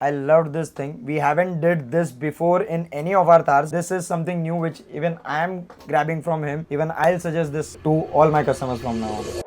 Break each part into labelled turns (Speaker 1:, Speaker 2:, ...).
Speaker 1: I loved this thing. We haven't did this before in any of our Thars. This is something new which even I am grabbing from him. Even I'll suggest this to all my customers from now on.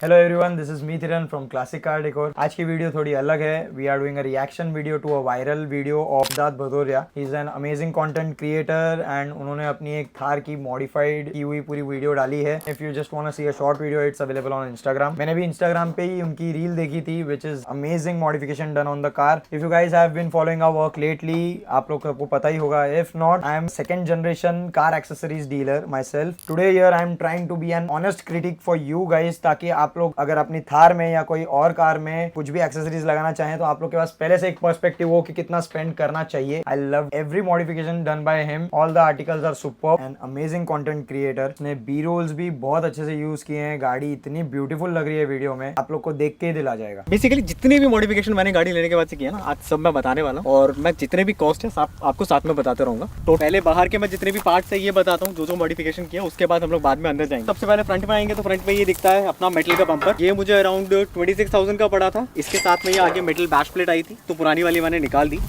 Speaker 1: Hello everyone, this is me Thiran from classic car decor. आज की video थोड़ी अलग है। We are doing a reaction video to a viral video of Siddharth Bhadauria. He is an amazing content creator and उन्होंने अपनी एक थार की modified की हुई पूरी वीडियो डाली है। If you just want to see a short video, it's available on Instagram. मैंने भी इंस्टाग्राम पे ही उनकी रील देखी थी which is amazing modification done on the car. If you guys have been following our work lately, आप लोग को पता ही होगा। If not, I am second generation car accessories dealer myself. Today here I am trying to be an honest critic for you guys, ताकि आप लोग अगर अपनी थार में या कोई और कार में कुछ भी एक्सेसरीज लगाना चाहें तो आप लोग के पास पहले से एक पर्सपेक्टिव हो कि कितना स्पेंड करना चाहिए। I love every modification done by him. All the articles are superb and amazing content creator. उसने बी रोल्स भी बहुत अच्छे से यूज किए हैं। गाड़ी इतनी ब्यूटीफुल लग रही है वीडियो में, आप लोग को देख के ही दिल आ जाएगा।
Speaker 2: बेसिकली जितने भी मॉडिफिकेशन मैंने गाड़ी लेने के बाद से किया ना, आज सब मैं बताने वाला हूँ। और मैं जितने भी कॉस्ट है आपको साथ में बताते रहूंगा। तो पहले बाहर के मैं जितने भी पार्ट्स है ये बताता हूँ, जो मॉडिफिकेशन किया, उसके बाद हम लोग बाद में अंदर जाएंगे। सबसे पहले फ्रंट में आएंगे तो फ्रंट में ये दिखता है अपना मेटल का बम्पर। ये मुझे अराउंड 26,000 का पड़ा था। इसके साथ में ये आगे मेटल बैश प्लेट आई थी, तो पुरानी वाली मैंने निकाल दी।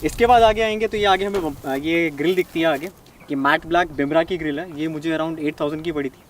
Speaker 2: इसके बाद आगे आएंगे तो ये आगे हमें ये ग्रिल दिखती है आगे, कि मैट ब्लैक बिमरा की ग्रिल है। ये मुझे अराउंड 8,000 की पड़ी थी।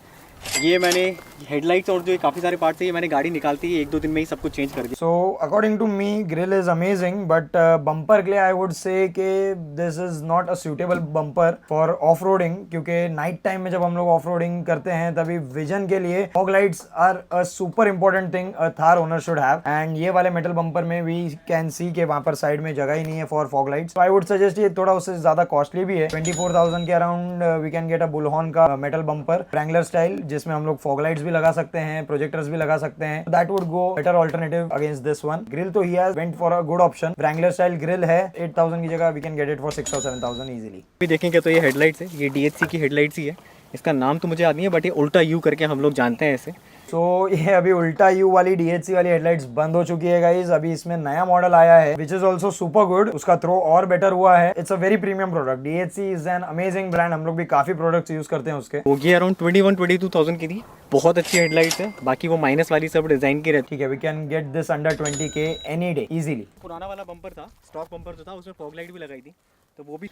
Speaker 2: ये मैंने हेडलाइट्स और जो काफ़ी सारे पार्ट्स है, ये मैंने गाड़ी निकालती है 1-2 दिन में ही सब कुछ चेंज कर दिया।
Speaker 1: So according to me grill is amazing, but bumper के लिए I would say that this is not a suitable bumper for off roading, क्योंकि नाइट टाइम में जब हम लोग ऑफ रोडिंग करते हैं तभी विजन के लिए fog lights are a super important thing a Thar owner should have. And ये वाले मेटल बम्पर में वी कैन सी के वहां पर साइड में जगह ही नहीं है for fog lights. I would suggest, ये थोड़ा उससे ज्यादा कॉस्टली भी है। 24,000 के around we can get a bullhorn का मेटल बम्पर रैंगलर स्टाइल, जिसमें हम लोग फॉग लाइट्स भी लगा सकते हैं, प्रोजेक्टर्स भी लगा सकते हैं। That would go better alternative against this one. Grill तो he has went for a good option. Wrangler style grill है 8,000 की जगह, we can get it for 6 or 7,000 easily.
Speaker 2: भी देखेंगे तो ये हेडलाइट्स है, ये DHC की हेडलाइट्स ही है। इसका नाम तो मुझे याद नहीं है, बट ये उल्टा यू करके हम लोग जानते हैं इसे।
Speaker 1: तो ये अभी उल्टा यू वाली DHC वाली हेडलाइट्स बंद हो चुकी है गाइस। अभी इसमें नया मॉडल आया है which is also super good. उसका थ्रो और बेटर हुआ है। It's a very premium product. DHC is an amazing brand. हम लोग भी काफी प्रोडक्ट्स यूज करते हैं उसके।
Speaker 2: वो ये अराउंड 21-22,000 की थी। बहुत अच्छी हेडलाइट्स है। बाकी वो माइनस वाली सब डिजाइन की रहती
Speaker 1: ठीक है, we can get this under 20K any day easily.
Speaker 2: पुराना वाला बम्पर था, स्टॉक बम्पर जो था, उसमें फॉग लाइट भी लगाई थी, तो वो भी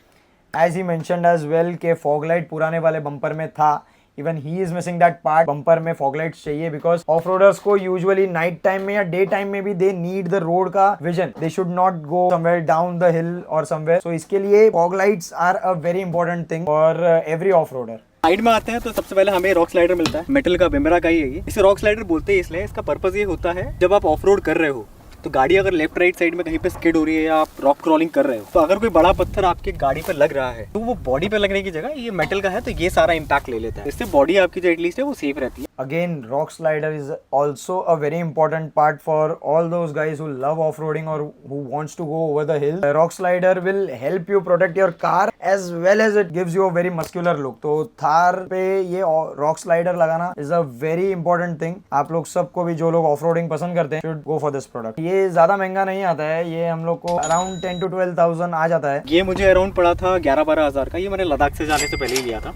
Speaker 1: एज ही मेंशन्ड एज वेल के फॉग लाइट पुराने वाले बम्पर में था। Even he is missing that part. Bumper में फॉग लाइट्स चाहिए बिकॉज ऑफ रोडर्स को यूजुअली नाइट टाइम में या डे टाइम में भी दे नीड द रोड का vision. They should not go somewhere down the hill और समवेयर। सो इसके लिए fog lights are a very important thing for every off roader.
Speaker 2: Side में आते हैं तो सबसे पहले हमें रॉक स्लाइडर मिलता है। मेटल का बिमरा का ही है ये। इसे रॉक स्लाइडर बोलते हैं इसलिए, इसका पर्पज ये होता है जब आप ऑफ रोड कर रहे हो तो गाड़ी अगर लेफ्ट राइट साइड में कहीं पे स्किड हो रही है या आप रॉक क्रॉलिंग कर रहे हो, तो अगर कोई बड़ा पत्थर आपकी गाड़ी पे लग रहा है तो वो बॉडी पे लगने की जगह ये मेटल का है तो ये सारा इम्पैक्ट ले लेता है। इससे बॉडी आपकी जो एटलीस्ट है वो सेफ रहती है।
Speaker 1: Again, rock slider is also a very important part for all those guys who love off-roading or who wants to go over the hill. The rock slider will help you protect your car as well as it gives you a very muscular look. तो थार पे ये rock slider लगाना is a very important thing. आप लोग सबको भी, जो लोग off-roading पसंद करते हैं, should go for this product. ये ज्यादा महंगा नहीं आता है। ये हम लोग को अराउंड 10 to 12,000 आ जाता है।
Speaker 2: ये मुझे अराउंड पड़ा था 11-12 हज़ार का। ये मैंने लद्दाख से जाने से पहले ही लिया था।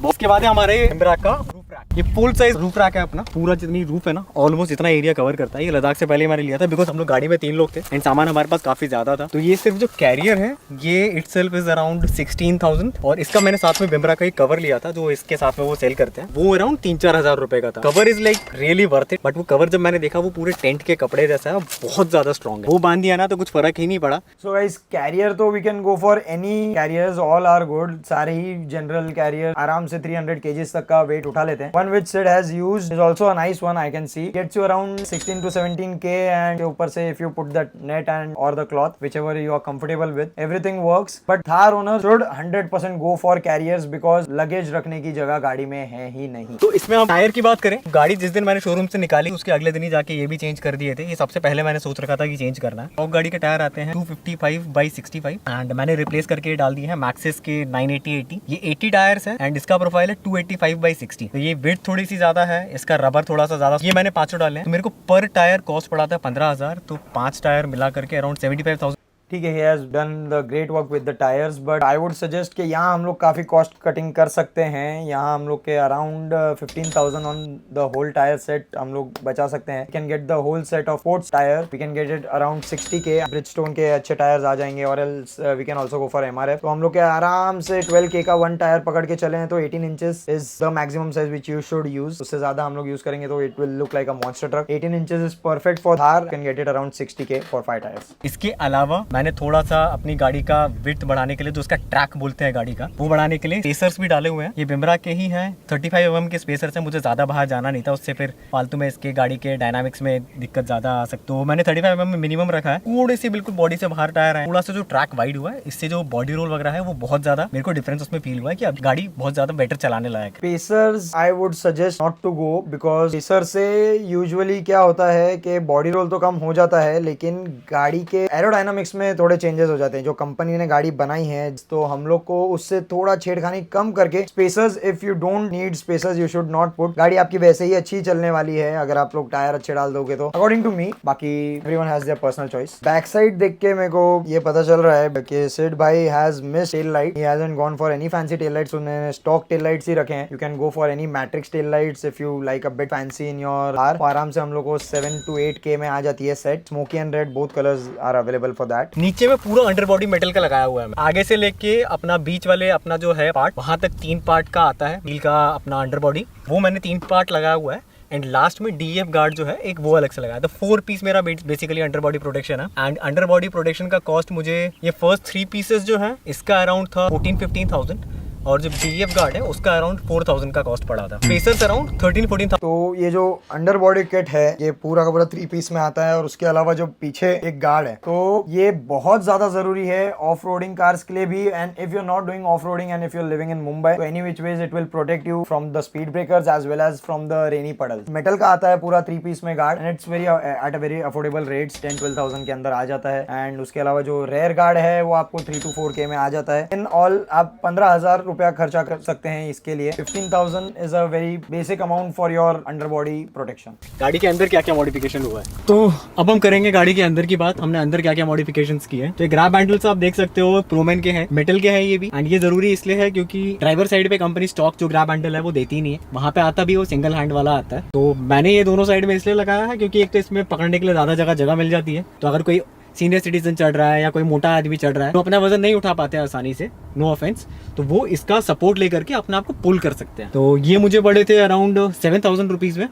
Speaker 2: उसके बाद है हमारे एम्ब्राक का रूफ रैक। ये फुल साइज रूफ रैक है अपना। पूरा जितनी रूफ है ना, ऑलमोस्ट इतना एरिया कवर करता है। ये लद्दाख से पहले मैंने लिया था बिकॉज हम लोग गाड़ी में 3 लोग थे एंड सामान हमारे पास काफी ज्यादा था। तो ये सिर्फ जो कैरियर है ये इटसेल्फ इज अराउंड 16,000। और इसका मैंने साथ में बिमरा का एक कवर लिया था जो इसके साथ में वो सेल करते हैं। वो अराउंड 3-4 हज़ार रुपए का था। Cover is like really worth it. But वो कवर जब मैंने देखा वो पूरे टेंट के कपड़े जैसा है, बहुत ज्यादा स्ट्रॉन्ग है। वो बांध दिया ना तो कुछ फर्क ही नहीं पड़ा।
Speaker 1: सो गाइस, कैरियर तो we can go for any carriers, all are good. सारे ही जनरल कैरियर आराम से 300 kg तक का वेट उठा लेते हैं। One which Sid has used is also a nice one. I can see gets you around 16 to 17K and ऊपर से if you put that net and और the cloth whichever you are comfortable with, everything works. But Thar owner should 100% go for carriers because luggage रखने की जगह गाड़ी में है ही नहीं।
Speaker 2: तो इसमें हम टायर की बात करें, गाड़ी जिस दिन मैंने शोरूम से निकाली उसके अगले दिन ही जाके ये भी चेंज कर दिए थे। ये सबसे पहले मैंने सोच रखा था कि चेंज करना है। और गाड़ी के टायर आते हैं 255/65 एंड मैंने रिप्लेस करके डाल दिए हैं मैक्सिस के 980/80। ये 80 टायर्स है एंड इसका प्रोफाइल है 285/60। तो ये वेट थोड़ी सी ज्यादा है, इसका रबर थोड़ा सा ज्यादा। ये मैंने 5 डाले हैं तो मेरे को पर टायर कॉस्ट पड़ा था 15,000। तो 5 टायर मिला करके अराउंड 75,000।
Speaker 1: ठीक है, he has done the great work with the tires, but I would suggest कि यहाँ हम लोग काफ़ी cost cutting कर सकते हैं. यहाँ हम लोग के around 15,000 on the whole tire set हम लोग बचा सकते हैं. We can get the whole set of sports tire. We can get it around 60k. Bridgestone के अच्छे टायर्स आ जाएंगे, और else we can also go for MRF. तो हम लोग के आराम से 12k का वन टायर पकड़ के चले हैं तो 18 inches is the maximum size which you should use. उससे ज़्यादा हम लोग यूज करेंगे तो it will look like a monster truck. 18 inches is perfect for Thar. You can get it around 60k for 5 tires.
Speaker 2: इसके अलावा मैंने थोड़ा सा अपनी गाड़ी का विड्थ बढ़ाने के लिए, जो उसका ट्रैक बोलते हैं गाड़ी का, वो बढ़ाने के लिए स्पेसर्स भी डाले हुए हैं. ये बिमरा के ही हैं, 35 mm के स्पेसर्स हैं. मुझे ज़्यादा बाहर जाना नहीं था, उससे फिर फालतू में इसके गाड़ी के डायनामिक्स में दिक्कत ज़्यादा आ सकती. तो मैंने 35 mm में मिनिमम रखा है. थोड़ी सी बिल्कुल बॉडी से बाहर टायर है. थोड़ा सा जो ट्रैक वाइड हुआ है, इससे जो बॉडी रोल वगैरह है वो बहुत ज़्यादा मेरे को डिफरेंस उसमें फील हुआ है कि अब गाड़ी बहुत ज़्यादा बेटर चलाने लायक है.
Speaker 1: Pacers I would suggest not to go, because pacer से यूजुअली क्या होता है कि बॉडी रोल तो कम हो जाता है, लेकिन गाड़ी के एरोडायनामिक्स में थोड़े चेंजेस हो जाते हैं. जो कंपनी ने गाड़ी बनाई है तो हम लोग को उससे थोड़ा छेड़खानी कम करके spacers, if you don't need spacers you should not put. गाड़ी आपकी वैसे ही अच्छी चलने वाली है अगर आप लोग टायर अच्छे डाल दोगे तो, अकॉर्डिंग टू मी. बाकी everyone has their personal choice. Back side देख के मेरे को ये पता चल रहा है कि सिड भाई has missed tail light. He hasn't gone for any fancy tail lights. उन्होंने स्टॉक टेल लाइट्स ही रखे हैं. You can go for any matrix tail lights if you like a bit fancy in your car. आराम से हम लोग को 7 to 8k में आ जाती है set. Smoky and red both colours are available for that.
Speaker 2: नीचे में पूरा अंडर बॉडी मेटल का लगाया हुआ है. आगे से लेके अपना बीच वाले अपना जो है पार्ट, वहां तक 3 पार्ट का आता है व्हील का अपना अंडर बॉडी. वो मैंने 3 पार्ट लगाया हुआ है. एंड लास्ट में DF गार्ड जो है एक वो अलग से लगाया. तो 4 पीस मेरा बेसिकली अंडर बॉडी प्रोटेक्शन है. एंड अंडर बॉडी प्रोटेक्शन का कॉस्ट मुझे ये फर्स्ट 3 पीसेस जो है इसका अराउंड था 14-15,000, और जो DF गार्ड है उसका अराउंड 4,000 का कॉस्ट पड़ा था. Pacers around 13-14,000.
Speaker 1: तो ये जो अंडर बॉडी किट है ये पूरा का पूरा 3 पीस में आता है, और उसके अलावा जो पीछे एक गार्ड है, तो ये बहुत ज्यादा जरूरी है ऑफ रोडिंग कार्स के लिए भी. And if you are not doing off roading and if you are living in Mumbai, तो any which ways it will protect you from the speed breakers as well as from the rainy puddle. Metal का आता है पूरा 3 piece में guard, and it's very at a very affordable rates. 10-12,000 के अंदर आ जाता है. एंड उसके अलावा जो रेयर गार्ड है वो आपको 3 to 4k में आ जाता है. इन ऑल आप 15,000 रुपया खर्चा कर सकते हैं इसके लिए. 15,000 is a very basic amount for your under body protection.
Speaker 2: गाड़ी के अंदर क्या क्या मॉडिफिकेशन हुआ है, तो अब हम करेंगे गाड़ी के अंदर की बात. हमने अंदर क्या क्या मॉडिफिकेशंस किए हैं. तो ये ग्रैब हैंडल्स आप देख सकते हो, प्रोमैन के हैं, मेटल के हैं ये भी. एंड ये जरूरी इसलिए है क्योंकि ड्राइवर साइड पे कंपनी स्टॉक जो ग्रैब हैंडल है वो देती नहीं है. वहां पे आता भी वो सिंगल हैंड वाला आता है. तो मैंने ये दोनों साइड में इसलिए लगाया है क्योंकि एक तो इसमें पकड़ने के लिए ज्यादा जगह मिल जाती है. तो अगर कोई सीनियर सिटीजन चढ़ रहा है या कोई मोटा आदमी चढ़ रहा है तो अपना वजन नहीं उठा पाते हैं आसानी से, नो ऑफेंस, तो वो इसका सपोर्ट लेकर के अपने आप को पुल कर सकते हैं. तो ये मुझे पड़े थे अराउंड 7,000 रुपीज़ में.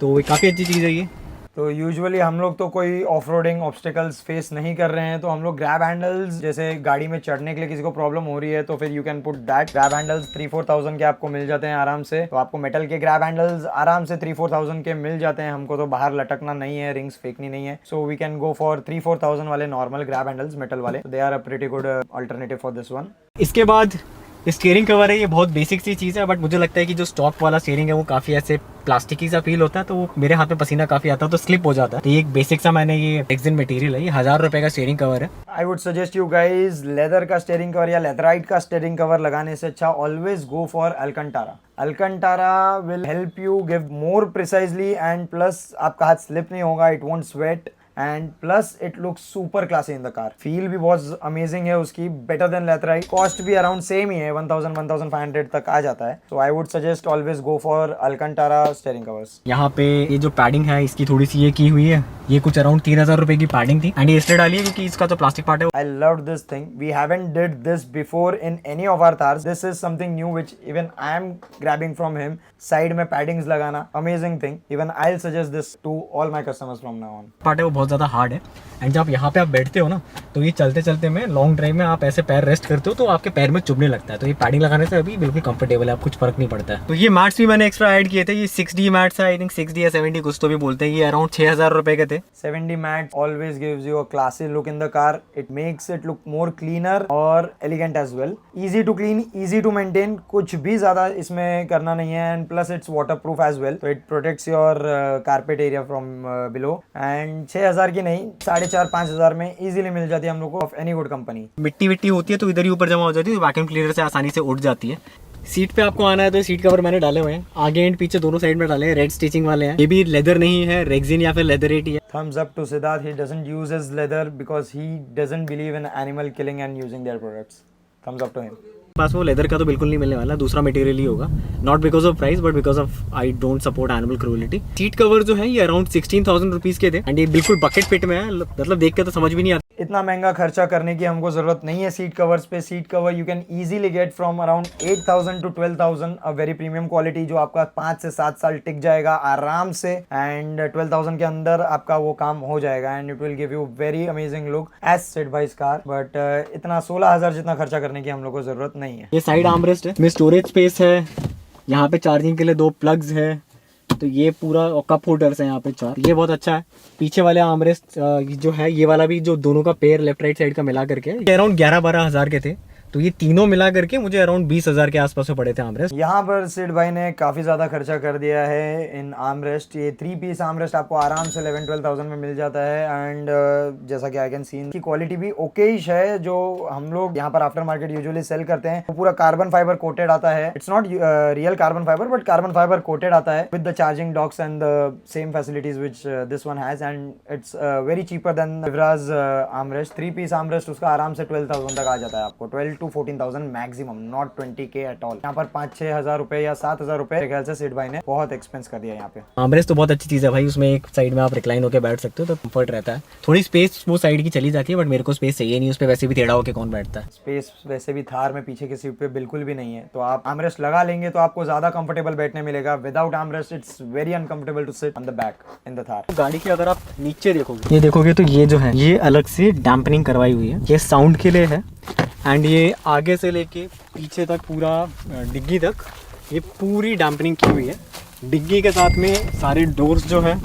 Speaker 2: तो काफ़ी अच्छी चीज़ है ये.
Speaker 1: तो यूजुअली हम लोग तो कोई ऑफ रोडिंग ऑब्स्टिकल्स फेस नहीं कर रहे हैं, तो हम लोग ग्रैब हैंडल्स, जैसे गाड़ी में चढ़ने के लिए किसी को प्रॉब्लम हो रही है तो फिर you can put that. Grab handles 3-4,000 के आपको मिल जाते हैं आराम से. तो आपको मेटल के ग्रैब हैंडल्स आराम से 3-4,000 के मिल जाते हैं. हमको तो बाहर लटकना नहीं है, रिंग्स फेंकनी नहीं है. So we can go for 3-4,000 वाले नॉर्मल ग्रैब हैंडल्स मेटल वाले. They are a pretty good alternative for this one.
Speaker 2: इसके बाद स्टीयरिंग कवर है. ये बहुत बेसिक सी चीज़ है, बट मुझे लगता है कि जो स्टॉक वाला स्टीयरिंग है वो काफ़ी ऐसे प्लास्टिकी सा फील होता है. तो मेरे हाथ में पसीना काफ़ी आता है तो स्लिप हो जाता है. तो ये एक बेसिक सा मैंने ये टेक्सिन मटेरियल है, ये 1,000 रुपये का स्टीयरिंग कवर है.
Speaker 1: I would suggest you guys leather का स्टीयरिंग कवर या लेदराइट का स्टीयरिंग कवर लगाने से अच्छा always go for Alcantara. Alcantara will help you give more precisely, and plus आपका हाथ स्लिप नहीं होगा, it won't sweat, and plus it looks super classy in the car. Feel भी बहुत अमेजिंग है उसकी, बेटर देन लेथराइट. कॉस्ट भी around same ही है, 1,000-1,500 तक आ जाता है. तो I would suggest always go for Alcantara steering covers.
Speaker 2: यहाँ पे ये जो पैडिंग है इसकी थोड़ी सी ये की हुई है, ये कुछ अराउंड 3,000 रुपए की पैडिंग थी. एंड ये इसलिए डाली है क्योंकि इसका जो प्लास्टिक पार्ट है.
Speaker 1: I loved this thing. We haven't did this before in any of our Thars. This is something new which even I am grabbing from him. Side में paddings लगाना, amazing thing. Even I'll suggest this to all my customers from now on.
Speaker 2: Part है वो बहुत ज़्यादा hard है. And जब यहाँ पे आप बैठते हो ना, तो ये चलते चलते में लॉन्ग ड्राइव में आप ऐसे पैर रेस्ट करते हो तो आपके पैर में चुभने लगता है. तो ये पैडिंग लगाने से अभी बिल्कुल कंफर्टेबल है, आप कुछ फर्क नहीं पड़ता है. तो ये मैट्स भी मैंने एक्स्ट्रा ऐड किए थे. ये 6D मैट्स है, आई थिंक 6D या 7D कुछ तो भी बोलते हैं. ये अराउंड 6,000 रुपए के थे.
Speaker 1: 7D mat always gives you a classy look in the car. It makes it look more cleaner और elegant as well. Easy to clean, easy to maintain. कुछ भी ज़्यादा इसमें करना नहीं है. And plus it's waterproof as well. So it protects your carpet area from below. And 6,000 की नहीं, 4,500-5,000 में easily मिल जाती है हम लोग को of any good company.
Speaker 2: मिट्टी विट्टी होती है तो इधर ही ऊपर जमा हो जाती है, तो वैक्यूम क्लीनर से आसानी से उठ जाती है. सीट पे आपको आना है तो सीट कवर मैंने डाले हुए हैं, आगे एंड पीछे दोनों साइड में डाले हैं, रेड स्टिचिंग वाले हैं। ये भी लेदर नहीं है, रेक्सिन या फिर लेदरेट ही है।
Speaker 1: Thumbs up to Siddharth. He doesn't use his leather because he doesn't believe in animal killing and using their products. Thumbs up to him.
Speaker 2: पास वो लेदर का तो बिल्कुल नहीं मिलने वाला, दूसरा मटेरियल ही होगा। Not because of price but because of I don't support animal cruelty. Seat cover जो है ये अराउंड 16,000 रुपीज के थे एंड ये बिल्कुल बकेट फिट में है, मतलब देख के तो समझ भी नहीं आता।
Speaker 1: इतना महंगा खर्चा करने की हमको जरूरत नहीं है सीट कवर्स पे। Seat cover you can easily get from around 8,000 to 12,000, a very premium quality जो आपका 5 से 7 साल टिक जाएगा आराम से, एंड 12,000 के अंदर आपका वो काम हो जाएगा and it will give you very amazing look as said by car. But इतना 16,000 जितना खर्चा करने की हम लोग को जरूरत नहीं है।
Speaker 2: ये साइड आर्मरेस्ट है, इसमें स्टोरेज स्पेस है, यहाँ पे चार्जिंग के लिए 2 प्लग्स है, तो ये पूरा कप होल्डर्स है यहाँ पे 4, ये बहुत अच्छा है। पीछे वाले आर्मरेस्ट जो है ये वाला भी, जो दोनों का पेयर लेफ्ट राइट साइड का मिला करके अराउंड 11-12 हज़ार के थे, तो ये तीनों मिला करके मुझे अराउंड 20,000 के आसपास में पड़े थे आर्मरेस्ट।
Speaker 1: यहाँ पर सिड भाई ने काफी ज्यादा खर्चा कर दिया है इन आर्मरेस्ट। ये 3 पीस आर्मरेस्ट आपको आराम से 11-12,000 में मिल जाता है एंड जैसा कि आई कैन सीन की क्वालिटी भी ओकेश है। जो हम लोग यहाँ पर आफ्टर मार्केट यूजुअली सेल करते हैं वो पूरा कार्बन फाइबर कोटेड आता है। It's not real carbon fibre but carbon fibre coated आता है with the charging docks and the same facilities which this one has, and it's very cheaper than विवराज armrest. 3 piece armrest उसका आराम से 12,000 तक आ जाता है आपको, 12 to 14,000 maximum, not 20K at all. यहाँ पर 5-6 हजार रुपए या 7,000 रुपए ख्याल से सिड भाई ने बहुत एक्सपेंस कर दिया यहाँ पे।
Speaker 2: आर्मरेस्ट तो बहुत अच्छी चीज़ है भाई, उसमें एक साइड में आप रिक्लाइन होकर बैठ सकते हो तो कंफर्ट रहता है। थोड़ी स्पेस वो साइड की चली जाती है बट मेरे को स्पेस चाहिए नहीं, उस पर वैसे भी टेढ़ा होकर कौन बैठता है।
Speaker 1: स्पेस वैसे भी थार में पीछे की सीट पे बिल्कुल भी नहीं है, तो आप आर्मरेस्ट लगा लेंगे तो आपको ज्यादा कंफर्टेबल बैठने मिलेगा। Without armrest it's very uncomfortable to sit on the back in the Thar.
Speaker 2: गाड़ी की अगर आप नीचे देखोगे, ये देखोगे तो ये जो है ये अलग से डैम्पनिंग करवाई हुई है, ये साउंड के लिए है एंड ये आगे से लेके पीछे तक पूरा डिग्गी तक ये पूरी डैम्पनिंग की हुई है। डिग्गी के साथ में सारे डोर्स जो है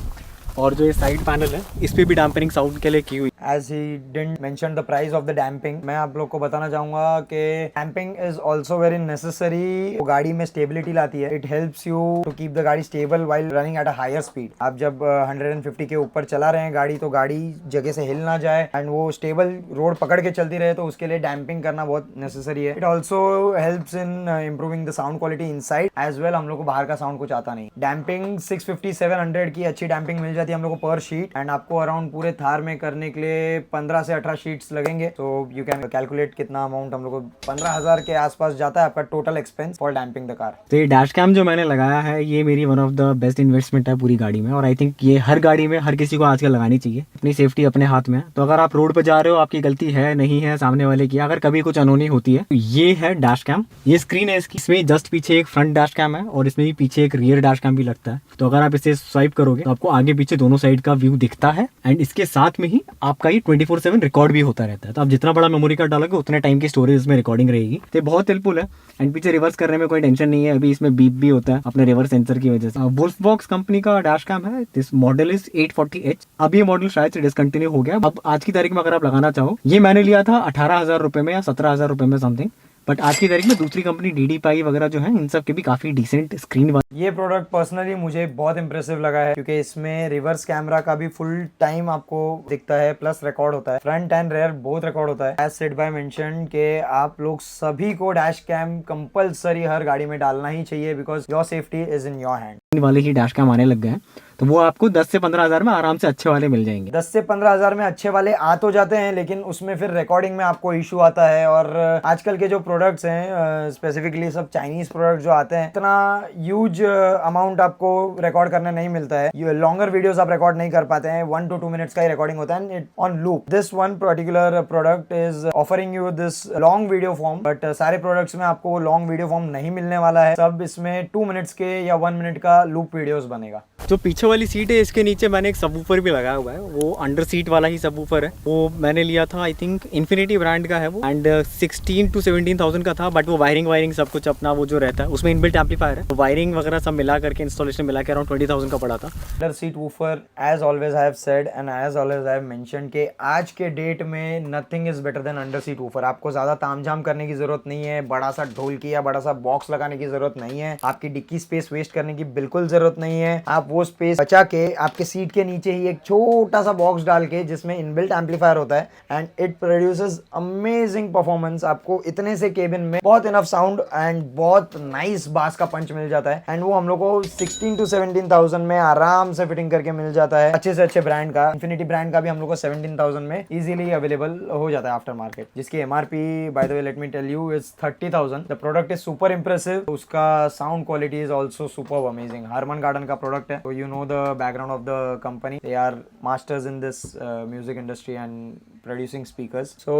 Speaker 2: और जो ये साइड पैनल है इस पे भी डैम्पनिंग साउंड के लिए की हुई।
Speaker 1: As he didn't mention the price of the damping, मैं आप लोग को बताना चाहूंगा कि damping is also very necessary। वो गाड़ी में stability लाती है। It helps you to keep the गाड़ी stable while running at a higher speed। आप जब 150 के ऊपर चला रहे हैं गाड़ी तो गाड़ी जगह से हिल ना जाए एंड वो स्टेबल रोड पकड़ के चलती रहे, तो उसके लिए damping करना बहुत necessary है। It also helps in improving the sound quality inside as well। हम लोग को बाहर का साउंड कुछ आता नहीं। damping 650-700 की अच्छी damping मिल जाती है हम लोग को पर शीट, एंड आपको अराउंड पूरे थार में करने के लिए 15 से 18 शीट्स लगेंगे। तो यू कैन कैलकुलेट कितना अमाउंट हम लोग को 15,000 के आसपास जाता है आपका total expense for damping the car.
Speaker 2: तो ये डैश कैम जो मैंने लगाया है ये मेरी one of the best investment है पूरी गाड़ी में, और आई थिंक ये हर गाड़ी में हर किसी को आजकल लगानी चाहिए। अपनी सेफ्टी अपने हाथ में है, तो अगर आप रोड पर जा रहे हो, आपकी गलती है नहीं है सामने वाले की, अगर कभी कुछ अनहोनी होती है तो ये है डैश कैम। ये स्क्रीन है इसकी, इसमें जस्ट पीछे एक फ्रंट डैश कैम है और इसमें भी पीछे एक रियर डैश कैम भी लगता है। तो अगर आप इसे स्वाइप करोगे तो आपको आगे पीछे दोनों साइड का व्यू दिखता है एंड इसके साथ में ही आपका ये 24/7 रिकॉर्ड भी होता रहता है। तो आप जितना बड़ा मेमोरी कार्ड डालोगे उतने टाइम की स्टोरेज में रिकॉर्डिंग रहेगी। तो बहुत हेल्पफुल है एंड पीछे रिवर्स करने में कोई टेंशन नहीं है। अभी इसमें बीप भी होता है अपने रिवर्स सेंसर की वजह से। वुल्फबॉक्स कंपनी का डैश कैम है, दिस मॉडल इज 840H। अब ये मॉडल शायद से डिसकंटिन्यू हो गया। अब आज की तारीख में अगर आप लगाना चाहो, ये मैंने लिया था 18,000 रुपए में या 17,000 रुपए में समथिंग, बट आज की तारीख में दूसरी कंपनी DD वगैरह जो है इन सब के भी काफी डिसेंट स्क्रीन।
Speaker 1: ये प्रोडक्ट पर्सनली मुझे बहुत इंप्रेसिव लगा है क्योंकि इसमें रिवर्स कैमरा का भी फुल टाइम आपको दिखता है, प्लस रिकॉर्ड होता है, front and rear both record होता है। एज सेड बाय मेंशन के आप लोग सभी को डैश कैम कंपलसरी हर गाड़ी में डालना ही चाहिए because your safety is in your hand.
Speaker 2: वाले ही डैश कैम आने लग गए हैं तो वो आपको 10 से 15,000 में आराम से अच्छे वाले मिल जाएंगे।
Speaker 1: 10 से 15,000 में अच्छे वाले आ तो जाते हैं, लेकिन उसमें फिर रिकॉर्डिंग में आपको इशू आता है। और आजकल के जो प्रोडक्ट्स हैं स्पेसिफिकली सब चाइनीज प्रोडक्ट जो आते हैं, इतना ह्यूज अमाउंट आपको रिकॉर्ड करने नहीं मिलता है। लॉन्गर वीडियोस आप रिकॉर्ड नहीं कर पाते हैं, 1 to 2 मिनट्स का ही रिकॉर्डिंग होता है on loop. This one particular product is offering you this long video form, but सारे प्रोडक्ट्स में आपको लॉन्ग वीडियो फॉर्म नहीं मिलने वाला है। सब इसमें 2 मिनट्स के या 1 मिनट का लूप वीडियोस बनेगा।
Speaker 2: जो पीछे वाली सीट है इसके नीचे मैंने एक सबवूफर भी लगाया हुआ है, वो अंडर सीट वाला ही सबवूफर है। वो मैंने लिया था आई थिंक इन्फिनिटी ब्रांड का है वो, एंड 16 to 17,000 का था, बट वो वायरिंग सब कुछ अपना वो जो रहता है उसमें इनबिल्ट एम्पलीफायर है, तो वायरिंग वगैरह सब मिला करके इंस्टॉलेशन मिला के अराउंड 20,000 का पड़ा था।
Speaker 1: Under seat woofer as always I have said and as always I have mentioned कि आज के डेट में nothing is better than under seat woofer. आपको ज्यादा तामझाम करने की जरूरत नहीं है, बड़ा सा ढोल की या बड़ा सा बॉक्स लगाने की जरूरत नहीं है, आपकी डिक्की स्पेस वेस्ट करने की बिल्कुल बिल्कुल जरूरत नहीं है। आप वो स्पेस बचा के आपके सीट के नीचे ही एक छोटा सा बॉक्स डाल के जिसमें इनबिल्ट एम्पलीफायर होता है and it produces amazing performance. आपको इतने से केबिन में बहुत इनफ साउंड एंड बहुत नाइस बास का पंच मिल जाता है एंड वो हम लोग को 16 to 17,000 में आराम से फिटिंग करके मिल जाता है। अच्छे से अच्छे ब्रांड का, इन्फिनिटी ब्रांड का भी हम लोग को 17,000 में इजीली अवेलेबल हो जाता है आफ्टर मार्केट, जिसकी MRP by the way let me tell you is 30,000। The product is super impressive, उसका sound quality is also super amazing. Harman Kardon का प्रोडक्ट है, तो you know the background of the company, they are masters in this music industry and producing speakers. So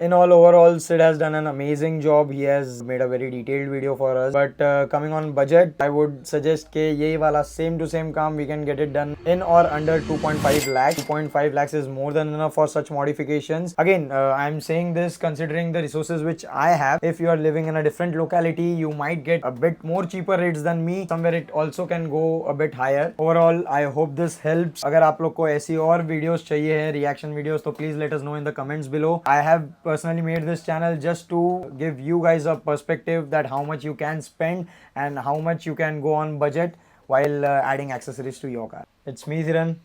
Speaker 1: in all overall, Sid has done an amazing job. He has made a very detailed video for us, but coming on budget, I would suggest ke yehi wala same to same kaam we can get it done in or under 2.5 lakhs. 2.5 lakhs is more than enough for such modifications. Again, I'm saying this considering the resources which I have. If you are living in a different locality, you might get a bit more cheaper rates than me. Somewhere it also can go a bit higher. Overall, I hope this helps. अगर आप लोग को ऐसी और videos चाहिए है, reaction videos, तो please let us know in the comments below. I have personally made this channel just to give you guys a perspective that how much you can spend and how much you can go on budget while adding accessories to your car. It's me Dhiran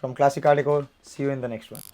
Speaker 1: from Classic Car Decor. See you in the next one.